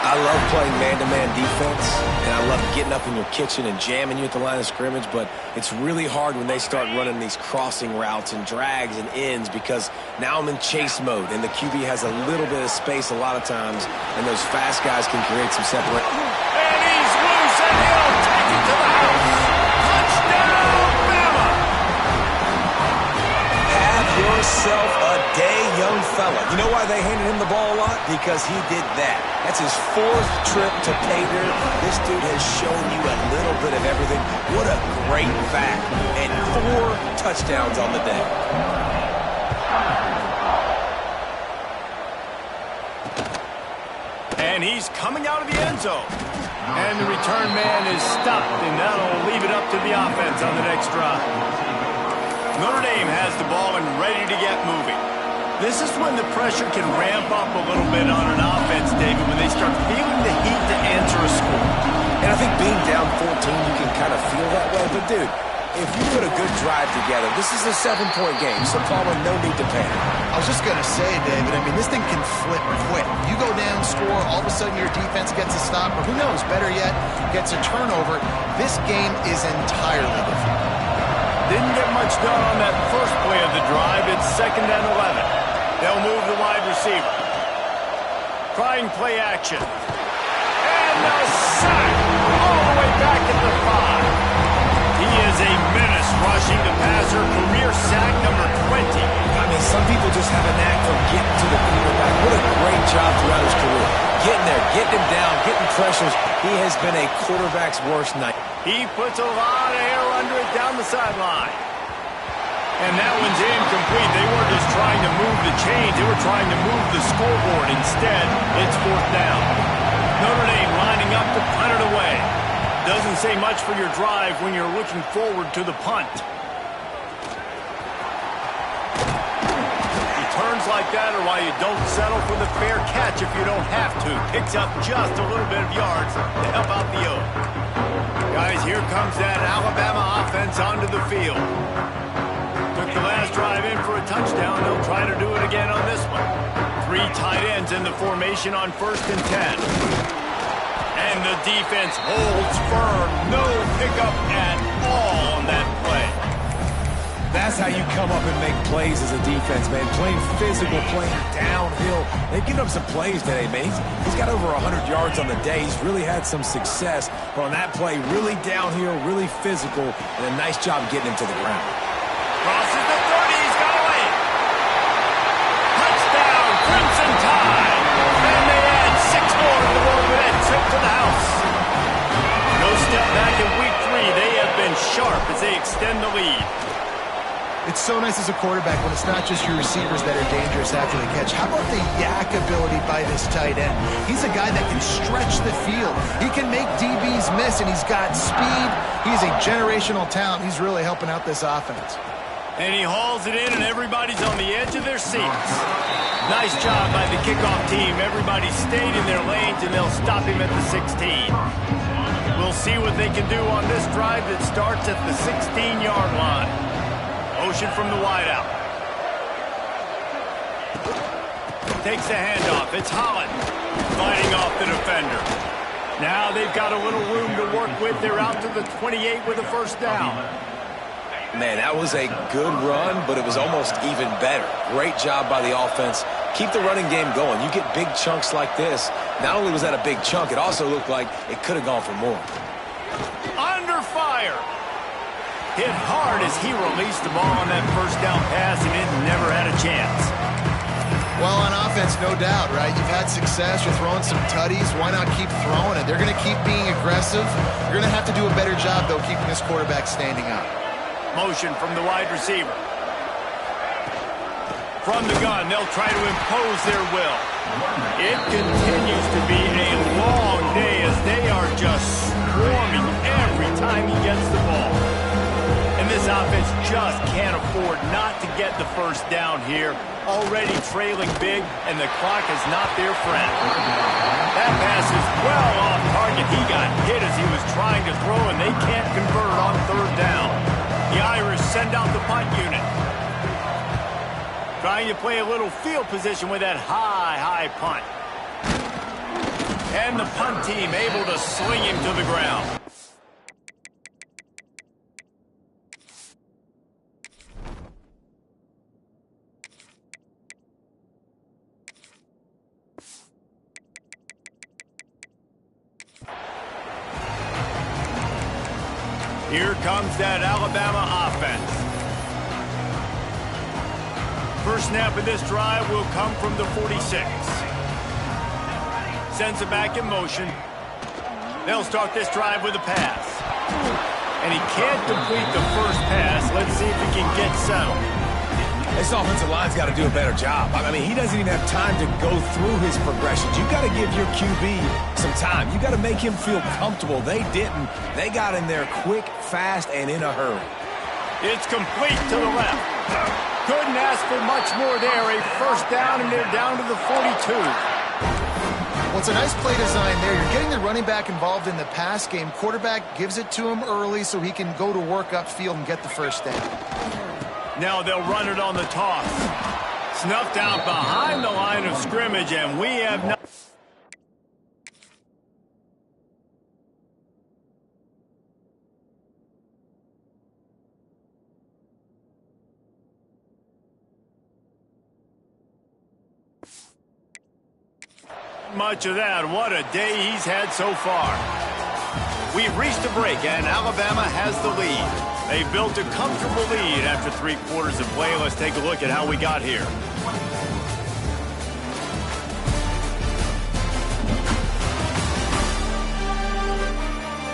I love playing man-to-man defense, and I love getting up in your kitchen and jamming you at the line of scrimmage, but it's really hard when they start running these crossing routes and drags and ends because now I'm in chase mode, and the QB has a little bit of space a lot of times, and those fast guys can create some separation. And he's loose, and he'll take it to the house. Touchdown, Bama! Have yourself a day, young fella. You know why they handed him the ball a lot? Because he did that. That's his 4th trip to pay dirt. This dude has shown you a little bit of everything. What a great back. And 4 touchdowns on the day. And he's coming out of the end zone. And the return man is stopped, and that'll leave it up to the offense on the next drive. Notre Dame has the ball and ready to get moving. This is when the pressure can ramp up a little bit on an offense, David, when they start feeling the heat to answer a score. And I think being down 14 kind of feel that way. But, dude, if you put a good drive together, this is a 7-point game, so Palmer, no need to panic. I was just going to say, David, I mean, this thing can flip quick. You go down, score, all of a sudden your defense gets a stop, or who knows, better yet, gets a turnover. This game is entirely different. Didn't get much done on that first play of the drive. It's 2nd and 11. They'll move the wide receiver. Trying play action. And the sack all the way back at the 5. He is a menace rushing the passer. Career sack number 20. I mean, some people just have a knack for getting to the quarterback. What a great job throughout his career. Getting there, getting him down, getting pressures. He has been a quarterback's worst night. He puts a lot of air under it down the sideline. And that one's incomplete. They weren't just trying to move the chains. They were trying to move the scoreboard. Instead, it's 4th down. Notre Dame lining up to punt it away. Doesn't say much for your drive when you're looking forward to the punt. Returns like that are why you don't settle for the fair catch if you don't have to. Picks up just a little bit of yards to help out the Oak. Guys, here comes that Alabama offense onto the field. Took the last drive in for a touchdown. They'll try to do it again on this one. 3 tight ends in the formation on 1st and 10. And the defense holds firm. No pickup at all on that play. That's how you come up and make plays as a defense, man. Playing physical, playing downhill. They've given up some plays today, man. He's got over 100 yards on the day. He's really had some success. But on that play, really downhill, really physical, and a nice job getting him to the ground. Crosses the 30. He's got away. Touchdown, Crimson Tide. And they add 6 more to the road with that trip to the house. No step back in week 3. They have been sharp as they extend the lead. It's so nice as a quarterback when it's not just your receivers that are dangerous after the catch. How about the yak ability by this tight end? He's a guy that can stretch the field. He can make DBs miss, and he's got speed. He's a generational talent. He's really helping out this offense. And he hauls it in, and everybody's on the edge of their seats. Nice job by the kickoff team. Everybody stayed in their lanes, and they'll stop him at the 16. We'll see what they can do on this drive that starts at the 16-yard line. Motion from the wideout. Takes the handoff. It's Holland fighting off the defender. Now they've got a little room to work with. They're out to the 28 with a 1st down. Man, that was a good run, but it was almost even better. Great job by the offense. Keep the running game going. You get big chunks like this. Not only was that a big chunk, it also looked like it could have gone for more. Under fire. Hit hard as he released the ball on that 1st down pass, and it never had a chance. Well, on offense, no doubt, right? You've had success. You're throwing some tutties. Why not keep throwing it? They're going to keep being aggressive. You're going to have to do a better job, though, keeping this quarterback standing up. Motion from the wide receiver. From the gun, they'll try to impose their will. It continues to be a long day as they are just swarming every time he gets the ball. And this offense just can't afford not to get the 1st down here. Already trailing big, and the clock is not their friend. That pass is well off target. He got hit as he was trying to throw, and they can't convert on 3rd down. The Irish send out the punt unit. Trying to play a little field position with that high punt. And the punt team able to sling him to the ground. Here comes that Alabama offense. First snap of this drive will come from the 46. Sends it back in motion. They'll start this drive with a pass. And he can't complete the first pass. Let's see if he can get settled. This offensive line's got to do a better job. I mean, he doesn't even have time to go through his progressions. You've got to give your QB some time. You've got to make him feel comfortable. They didn't. They got in there quick, fast, and in a hurry. It's complete to the left. Couldn't ask for much more there. A 1st down, and they're down to the 42. Well, it's a nice play design there. You're getting the running back involved in the pass game. Quarterback gives it to him early so he can go to work upfield and get the first down. Now they'll run it on the toss. Snuffed out behind the line of scrimmage, and we have not... much of that. What a day he's had so far. We've reached a break, and Alabama has the lead. They built a comfortable lead after 3 quarters of play. Let's take a look at how we got here.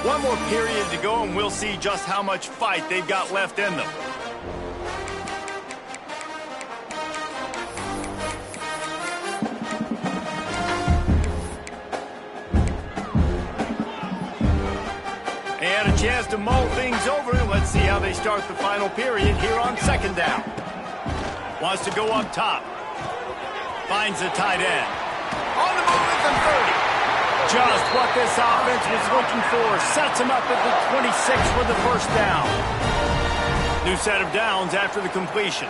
One more period to go, and we'll see just how much fight they've got left in them. And a chance to mull things over. Let's see how they start the final period here on 2nd down. Wants to go up top. Finds the tight end. On the move at the 30. Just what this offense was looking for. Sets him up at the 26 for the first down. New set of downs after the completion.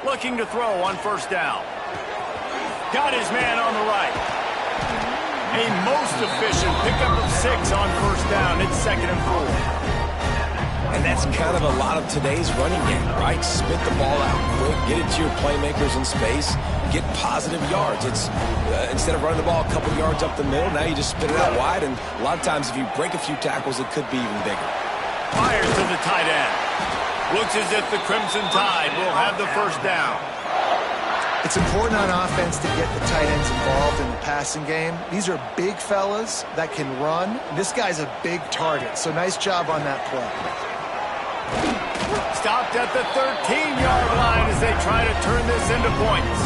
Looking to throw on 1st down. Got his man on the right. A most efficient pickup of 6 on 1st down. It's 2nd and 4. And that's kind of a lot of today's running game, right? Spit the ball out quick, get it to your playmakers in space, get positive yards. It's instead of running the ball a couple yards up the middle, now you just spit it out wide, and a lot of times if you break a few tackles, it could be even bigger. Fires to the tight end. Looks as if the Crimson Tide will have the 1st down. It's important on offense to get the tight ends involved in the passing game. These are big fellas that can run. This guy's a big target, so nice job on that play. Stopped at the 13-yard line as they try to turn this into points.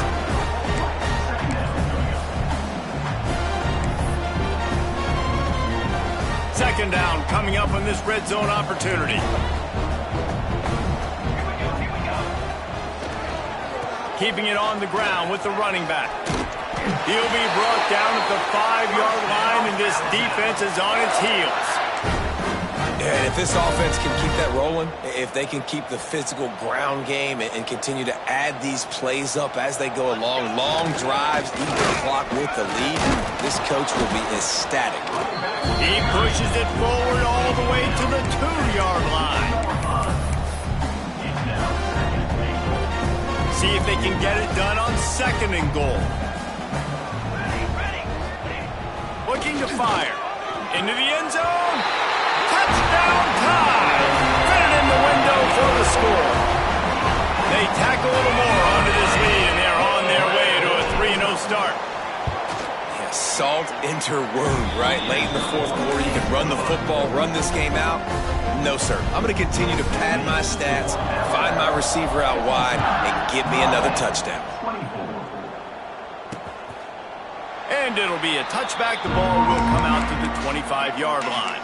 Second down coming up on this red zone opportunity. Keeping it on the ground with the running back. He'll be brought down at the 5-yard line, and this defense is on its heels. Yeah, and if this offense can keep that rolling, if they can keep the physical ground game and continue to add these plays up as they go along, long drives, eat the clock with the lead, this coach will be ecstatic. He pushes it forward all the way to the 2-yard line. See if they can get it done on 2nd and goal. Looking to fire. Into the end zone. Touchdown Tide. Fit it in the window for the score. They tack a little more onto this lead, and they're on their way to a 3-0 start. Yeah, salt into wound, right? Late in the 4th quarter, you can run the football, run this game out. No, sir. I'm going to continue to pad my stats, find my receiver out wide, and give me another touchdown. And it'll be a touchback. The ball will come out to the 25-yard line.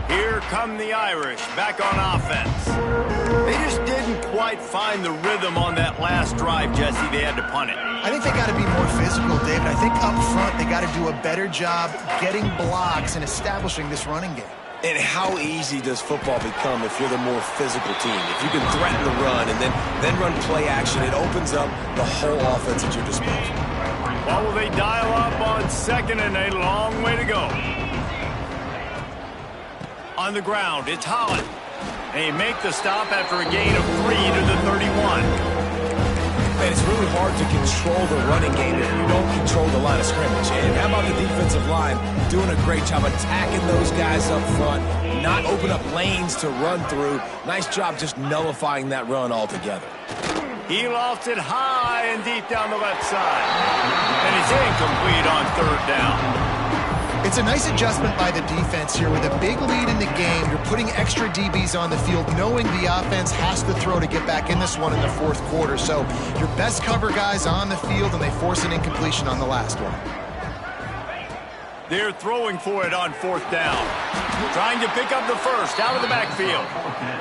Here come the Irish back on offense. They just didn't quite find the rhythm on that last drive, Jesse. They had to punt it. I think they got to be more physical, David. I think up front they got to do a better job getting blocks and establishing this running game. And how easy does football become if you're the more physical team? If you can threaten the run and then run play action, it opens up the whole offense at your disposal. Well, will they dial up on 2nd and a long way to go? On the ground, it's Holland. They make the stop after a gain of 3 to the 31. Man, it's really hard to control the running game if you don't control the line of scrimmage. And how about the defensive line doing a great job attacking those guys up front, not open up lanes to run through. Nice job just nullifying that run altogether. He lofts it high and deep down the left side. And it's incomplete on 3rd down. It's a nice adjustment by the defense here. With a big lead in the game, you're putting extra DBs on the field, knowing the offense has to throw to get back in this one in the 4th quarter. So your best cover guys on the field, and they force an incompletion on the last one. They're throwing for it on 4th down. Trying to pick up the first out of the backfield.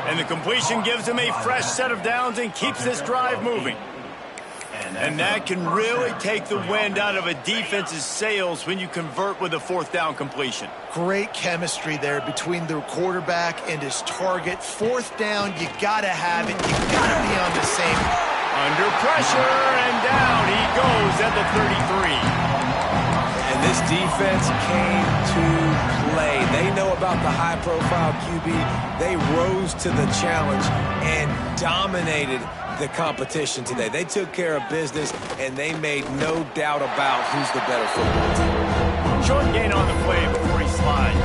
And the completion gives them a fresh set of downs and keeps this drive moving. And that can really take the wind out of a defense's sails when you convert with a fourth down completion. Great chemistry there between the quarterback and his target. Fourth down, you got to have it. You got to be on the same. Under pressure, and down he goes at the 33. And this defense came to play. They know about the high-profile QB. They rose to the challenge and dominated the competition today. They took care of business, and they made no doubt about who's the better football team. Short gain on the play before he slides.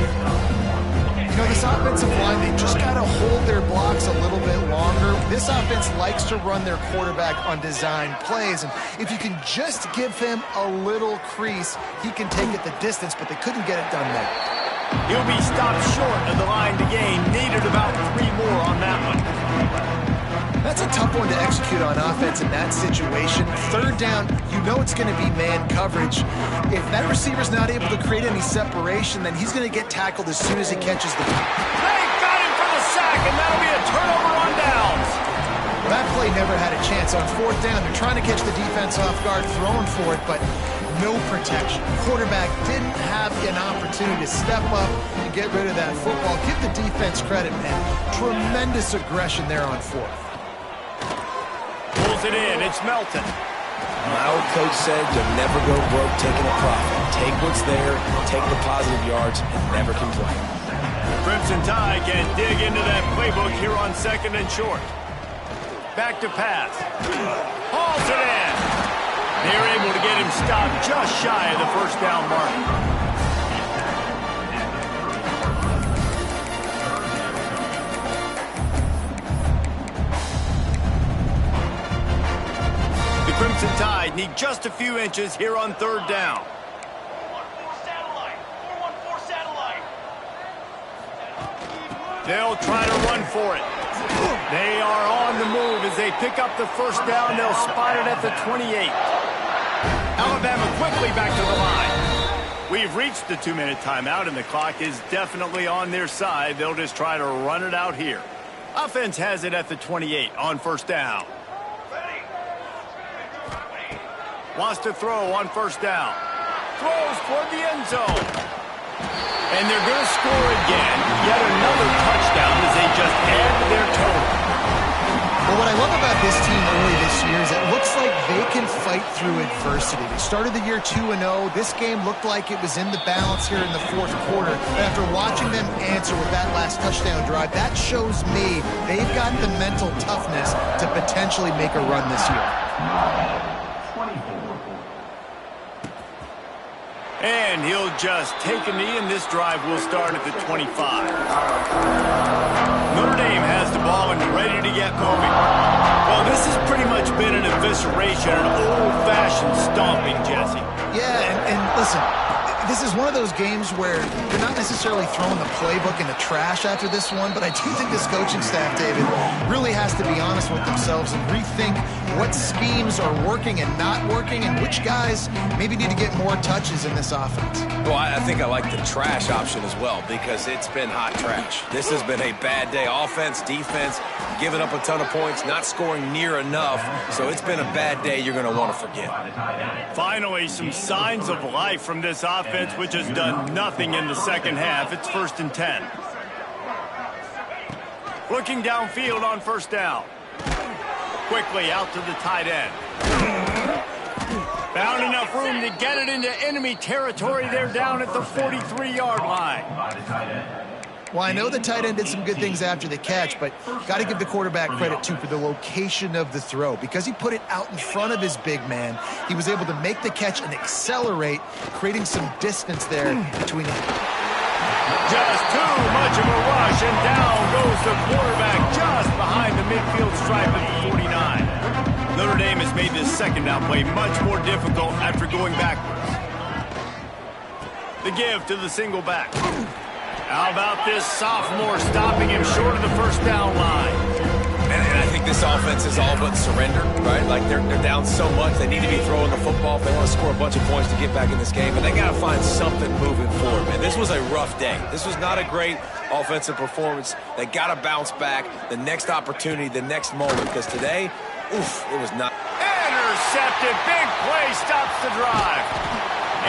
You know, this offensive line, they just got to hold their blocks a little bit longer. This offense likes to run their quarterback on design plays, and if you can just give him a little crease, he can take it the distance, but they couldn't get it done there. He'll be stopped short of the line to gain. Needed about 3 more on that one. That's a tough one to execute on offense in that situation. Third down, you know it's going to be man coverage. If that receiver's not able to create any separation, then he's going to get tackled as soon as he catches the ball. They got him for the sack, and that'll be a turnover on downs. That play never had a chance on fourth down. They're trying to catch the defense off guard, throwing for it, but no protection. Quarterback didn't have an opportunity to step up and get rid of that football. Give the defense credit, man. Tremendous aggression there on fourth. Pulls it in. It's Melton. My old coach said you'll never go broke taking a profit. Take what's there, take the positive yards, and never complain. Crimson Tide can dig into that playbook here on second and short. Back to pass. Hauls it in. They're able to get him stopped just shy of the first down mark. Crimson Tide need just a few inches here on third down. 414 satellite. 414 satellite. They'll try to run for it. They are on the move as they pick up the first down. They'll spot it at the 28. Alabama quickly back to the line. We've reached the 2-minute timeout, and the clock is definitely on their side. They'll just try to run it out here. Offense has it at the 28 on first down. Wants to throw on first down. Throws toward the end zone. And they're going to score again. Yet another touchdown as they just add to their total. Well, what I love about this team early this year is it looks like they can fight through adversity. They started the year 2-0. This game looked like it was in the balance here in the fourth quarter. But after watching them answer with that last touchdown drive, that shows me they've got the mental toughness to potentially make a run this year. And he'll just take a knee, and this drive will start at the 25. Notre Dame has the ball and ready to get moving. Well, this has pretty much been an evisceration, an old-fashioned stomping, Jesse. Yeah, and listen, this is one of those games where they're not necessarily throwing the playbook in the trash after this one, but I do think this coaching staff, David, really has to be honest with themselves and rethink what schemes are working and not working and which guys maybe need to get more touches in this offense. Well, I think I like the trash option as well because it's been hot trash. This has been a bad day. Offense, defense, giving up a ton of points, not scoring near enough. So it's been a bad day you're going to want to forget. Finally, some signs of life from this offense, which has done nothing in the second half. It's 1st and 10. Looking downfield on first down. Quickly out to the tight end. Found enough room to get it into enemy territory. They're down at the 43-yard line. Well, I know the tight end did some good things after the catch, but got to give the quarterback credit, too, for the location of the throw. Because he put it out in front of his big man, he was able to make the catch and accelerate, creating some distance there between them. Just too much of a rush, and down goes the quarterback just behind the midfield stripe at the 49. Notre Dame has made this second down play much more difficult after going backwards. The give to the single back. How about this sophomore stopping him short of the first down line? And I think this offense is all but surrender, right? Like they're down so much, they need to be throwing the football if they want to score a bunch of points to get back in this game. But they got to find something moving forward, man. This was a rough day. This was not a great offensive performance. They got to bounce back. The next opportunity, the next moment, because today, oof, it was not. intercepted. Big play stops the drive.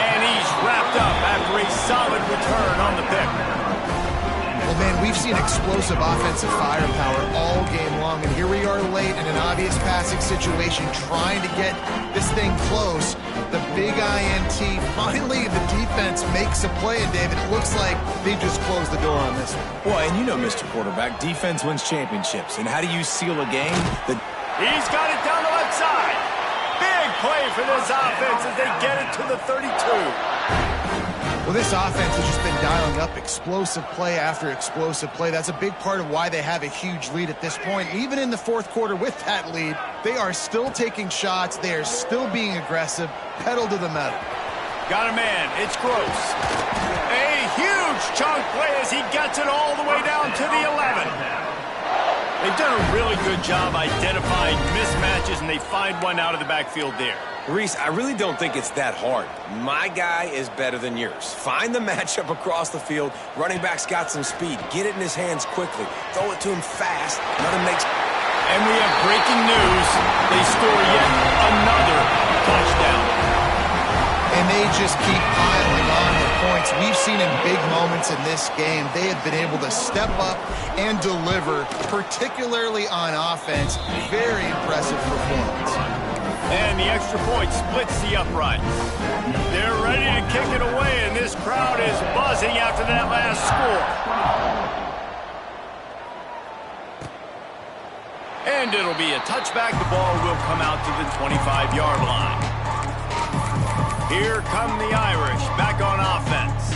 And he's wrapped up after a solid return on the pick. Well, man, we've seen explosive offensive firepower all game long, and here we are late in an obvious passing situation trying to get this thing close. The big INT, finally the defense makes a play, and David, it looks like they just closed the door on this one. Well, and you know, Mr. Quarterback, defense wins championships. And how do you seal a game? He's got it down the left side. Big play for this offense as they get it to the 32. Well, this offense has just been dialing up explosive play after explosive play. That's a big part of why they have a huge lead at this point. Even in the fourth quarter with that lead, they are still taking shots. They are still being aggressive. Pedal to the metal. Got a man. It's Gross. A huge chunk play as he gets it all the way down to the 11. They've done a really good job identifying mismatches, and they find one out of the backfield there. Reese, I really don't think it's that hard. My guy is better than yours. Find the matchup across the field. Running back's got some speed. Get it in his hands quickly. Throw it to him fast. Let him make... And we have breaking news. They score yet another touchdown. And they just keep piling on the points. We've seen in big moments in this game, they have been able to step up and deliver, particularly on offense. Very impressive performance. And the extra point splits the uprights. They're ready to kick it away, and this crowd is buzzing after that last score. And it'll be a touchback. The ball will come out to the 25-yard line. Here come the Irish, back on offense.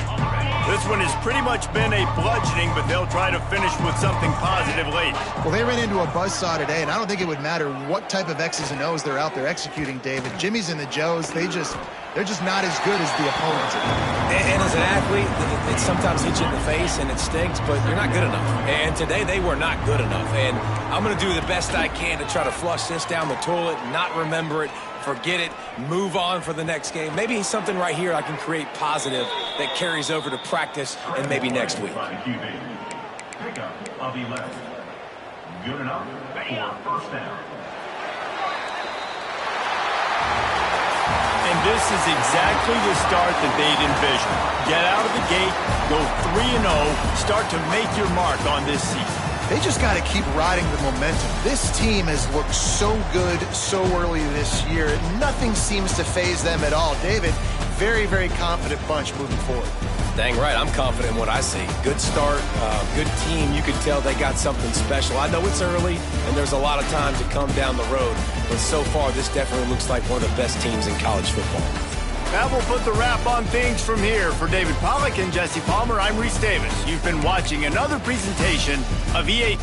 This one has pretty much been a bludgeoning, but they'll try to finish with something positive late. Well, they ran into a buzzsaw today, and I don't think it would matter what type of X's and O's they're out there executing, David. Jimmy's and the Joes, they're just not as good as the opponents. And as an athlete, it sometimes hits you in the face and it stinks, but you're not good enough. And today they were not good enough. And I'm going to do the best I can to try to flush this down the toilet, not remember it, forget it, move on for the next game. Maybe something right here I can create positive that carries over to practice and maybe next week. Pickup of 11. Good enough for first down. And this is exactly the start that they'd envisioned. Get out of the gate, go 3-0, start to make your mark on this season. They just got to keep riding the momentum. This team has looked so good so early this year. Nothing seems to faze them at all. David, very, very confident bunch moving forward. Dang right, I'm confident in what I see. Good start, good team. You can tell they got something special. I know it's early, and there's a lot of time to come down the road, but so far this definitely looks like one of the best teams in college football. That will put the wrap on things from here. For David Pollack and Jesse Palmer, I'm Reese Davis. You've been watching another presentation of EA